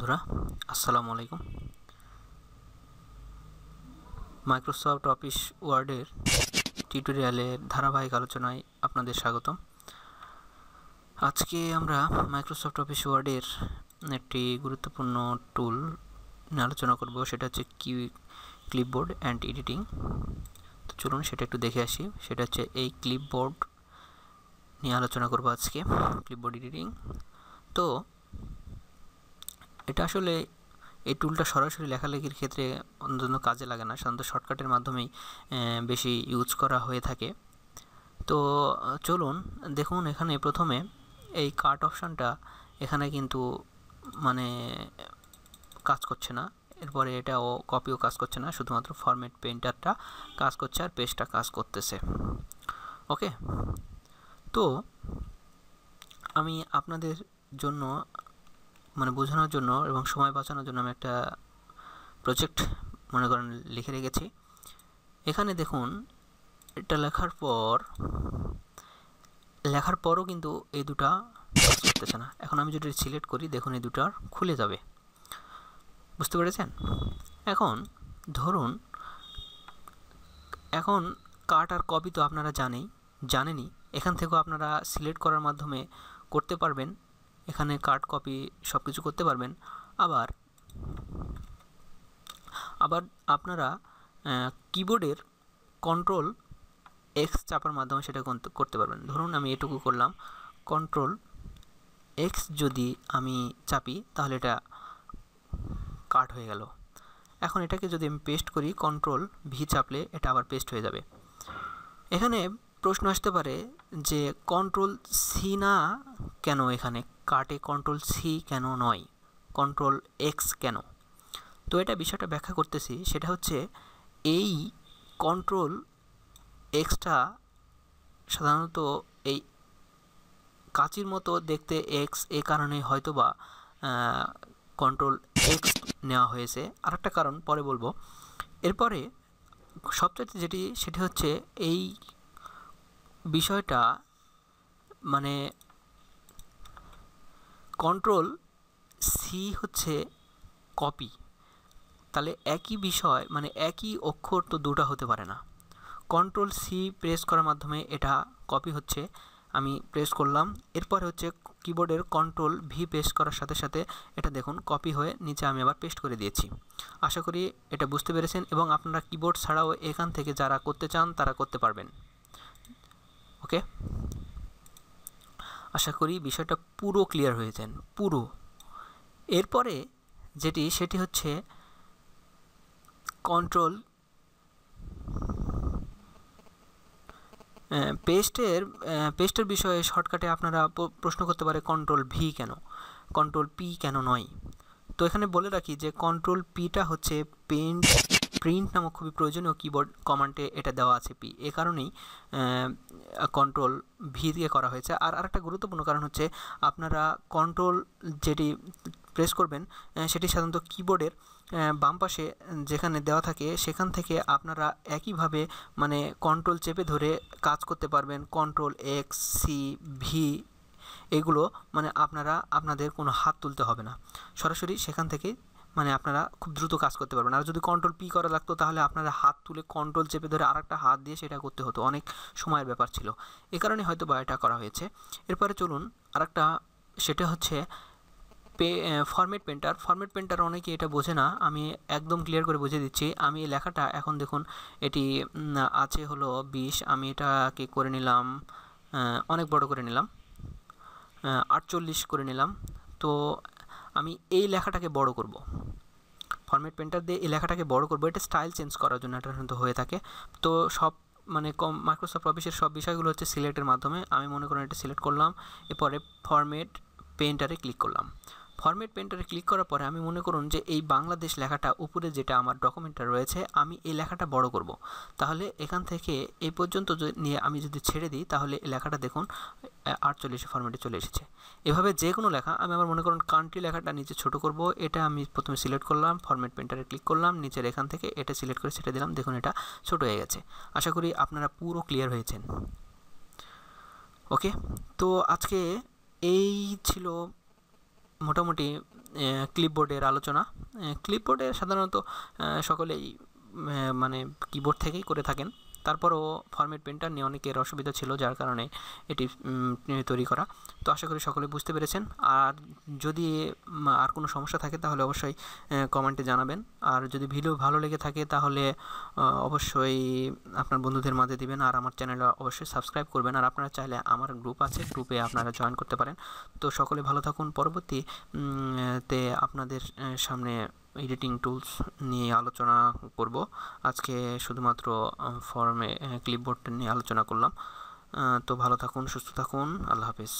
বন্ধুরা আসসালামু আলাইকুম। মাইক্রোসফট অফিস ওয়ার্ডের টিউটোরিয়ালের ধারাবাহিক আলোচনায় আপনাদের স্বাগতম। আজকে আমরা মাইক্রোসফট অফিস ওয়ার্ডের একটি গুরুত্বপূর্ণ টুল নিয়ে আলোচনা করব, সেটা হচ্ছে ক্লিপবোর্ড অ্যান্ড এডিটিং। তো চলুন সেটা একটু দেখে আসি। সেটা হচ্ছে এই ক্লিপবোর্ড নিয়ে আলোচনা করব আজকে, ক্লিপবোর্ড এডিটিং। তো এটা আসলে এই টুলটা সরাসরি লেখালেখির ক্ষেত্রে অন্য কাজে লাগে না, সাধারণত শর্টকাটের মাধ্যমেই বেশি ইউজ করা হয়ে থাকে। তো চলুন দেখুন, এখানে প্রথমে এই কাট অপশানটা এখানে কিন্তু কাজ করছে না, এরপরে এটাও কপিও কাজ করছে না, শুধুমাত্র ফরম্যাট পেইন্টারটা কাজ করছে আর পেজটা কাজ করতেছে। ওকে, তো আমি আপনাদের জন্য বোঝানোর জন্য এবং সময় বাঁচানোর জন্য আমি একটা প্রজেক্ট মনে করেন লিখে রেখেছি। এখানে দেখুন, এটা লেখার পরও কিন্তু এই দুটা কাজ করতেছে না। এখন আমি যদি সিলেক্ট করি, দেখুন এই দুটার খুলে যাবে, বুঝতে পেরেছেন? এখন কাট আর কপি তো আপনারা জানেনই, এখান থেকেও আপনারা সিলেক্ট করার মাধ্যমে করতে পারবেন। এখানে কাট কপি সব কিছু করতে পারবেন। আবার আপনারা কিবোর্ডের কন্ট্রোল এক্স চাপার মাধ্যমে সেটা করতে পারবেন। ধরুন আমি এটুকু করলাম, কন্ট্রোল এক্স যদি আমি চাপি তাহলে এটা কাট হয়ে গেল। এখন এটাকে যদি আমি পেস্ট করি, কন্ট্রোল ভি চাপলে এটা আবার পেস্ট হয়ে যাবে। এখানে প্রশ্ন আসতে পারে যে কন্ট্রোল সি না কেন, এখানে কাটে কন্ট্রোল সি কেন নয়, কন্ট্রোল এক্স কেন? তো এটা বিষয়টা ব্যাখ্যা করতেছি। সেটা হচ্ছে এই কন্ট্রোল এক্সটা সাধারণত এই কাঁচির মতো দেখতে এক্স, এ কারণে হয়তো বা কন্ট্রোল এক্স নেওয়া হয়েছে। আরেকটা কারণ পরে বলবো। এরপরে সবচেয়ে সেটি হচ্ছে এই বিষয়টা কন্ট্রোল সি হচ্ছে কপি, তাহলে একই বিষয় একই অক্ষর তো দুটো হতে পারে না। কন্ট্রোল সি প্রেস করার মাধ্যমে এটা কপি হচ্ছে, আমি প্রেস করলাম। এরপরে হচ্ছে কিবোর্ডের কন্ট্রোল ভি পেস্ট করার সাথে সাথে এটা দেখুন কপি হয়ে নিচে আমি আবার পেস্ট করে দিয়েছি। আশা করি এটা বুঝতে পেরেছেন, এবং আপনারা কিবোর্ড ছাড়াও এখান থেকে যারা করতে চান তারা করতে পারবেন। ওকে, আশা করি বিষয়টা পুরো ক্লিয়ার হয়েছেন, পুরো। এরপরে সেটি হচ্ছে কন্ট্রোল পেস্টের বিষয়ে শর্টকাটে আপনারা প্রশ্ন করতে পারে কন্ট্রোল ভি কেন, কন্ট্রোল পি কেন নয়। তো এখানে বলে রাখি যে কন্ট্রোল পিটা হচ্ছে প্রিন্ট নামক খুবই প্রয়োজনীয় কিবোর্ড কমান্ডে এটা দেওয়া আছে পি, এ কারণেই কন্ট্রোল ভি দিয়ে করা হয়েছে। আর আরেকটা গুরুত্বপূর্ণ কারণ হচ্ছে আপনারা কন্ট্রোল যেটি প্রেস করবেন সেটি সাধারণত কিবোর্ডের বাম পাশে যেখানে দেওয়া থাকে সেখান থেকে আপনারা একইভাবে কন্ট্রোল চেপে ধরে কাজ করতে পারবেন। কন্ট্রোল এক্স, সি, ভি এগুলো আপনাদের কোনো হাত তুলতে হবে না, সরাসরি সেখান থেকে আপনারা খুব দ্রুত কাজ করতে পারবেন। আর যদি কন্ট্রোল পি করা লাগতো তাহলে আপনারা হাত তুলে কন্ট্রোল চেপে ধরে আরেকটা হাত দিয়ে সেটা করতে হতো, অনেক সময়ের ব্যাপার ছিল। এ কারণে হয়তো বা এটা করা হয়েছে। এরপরে চলুন আরেকটা, সেটা হচ্ছে ফরম্যাট পেন্টার অনেকে এটা বোঝে না, আমি একদম ক্লিয়ার করে বুঝিয়ে দিচ্ছি। আমি এই লেখাটা এখন দেখুন এটি আছে হলো 20, আমি এটাকে করে নিলাম অনেক বড় করে নিলাম, 48 করে নিলাম। তো আমি এই লেখাটাকে বড় করব, ফরম্যাট পেন্টার দিয়ে এই লেখাটাকে বড় করব, এটা স্টাইল চেঞ্জ করার জন্য এটা কিন্তু হয়ে থাকে। তো সব মাইক্রোসফট অফিসের সব বিষয়গুলো হচ্ছে সিলেক্টের মাধ্যমে। আমি মনে করেন এটা সিলেক্ট করলাম, এরপরে ফরম্যাট পেইন্টারে ক্লিক করলাম। ফরম্যাট পেইন্টারে ক্লিক করার পরে আমি মনে করুন যে এই বাংলাদেশ লেখাটা উপরে যেটা আমার ডকুমেন্টটা রয়েছে, আমি এই লেখাটা বড় করব। তাহলে এখান থেকে এই পর্যন্ত নিয়ে আমি যদি ছেড়ে দিই তাহলে এই লেখাটা দেখুন 48 ফরম্যাটে চলে এসেছে। এভাবে যে কোনো লেখা আমি আমার মনে করুন কান্ট্রি লেখাটা নিচে ছোট করব, এটা আমি প্রথমে সিলেক্ট করলাম, ফরম্যাট পেইন্টারে ক্লিক করলাম, নিচের এখান থেকে এটা সিলেক্ট করে ছেড়ে দিলাম, দেখুন এটা ছোট হয়ে গেছে। আশা করি আপনারা পুরো ক্লিয়ার হয়েছেন। ওকে, তো আজকে এই ছিল মোটামুটি ক্লিপবোর্ডের আলোচনা। ক্লিপবোর্ডে সাধারণত সকলেই মানে কিবোর্ড থেকেই করে থাকেন, তারপরও ফরম্যাট প্রিন্টার নিয়ে অনেকের অসুবিধা ছিল, যার কারণে এটি তৈরি করা। তো আশা করি সকলে বুঝতে পেরেছেন। আর যদি আর কোনো সমস্যা থাকে তাহলে অবশ্যই কমেন্টে জানাবেন। আর যদি ভিডিও ভালো লেগে থাকে তাহলে অবশ্যই আপনার বন্ধুদের মাঝে দিবেন, আর আমার চ্যানেলে অবশ্যই সাবস্ক্রাইব করবেন। আর আপনারা চাইলে আমার গ্রুপ আছে, গ্রুপে আপনারা জয়েন করতে পারেন। তো সকলে ভালো থাকুন। পরবর্তী তে আপনাদের সামনে এডিটিং টুলস নিয়ে আলোচনা করব। আজকে শুধুমাত্র ফর্মে ক্লিপবোর্ড নিয়ে আলোচনা করলাম। তো ভালো থাকুন, সুস্থ থাকুন, আল্লাহ হাফেজ।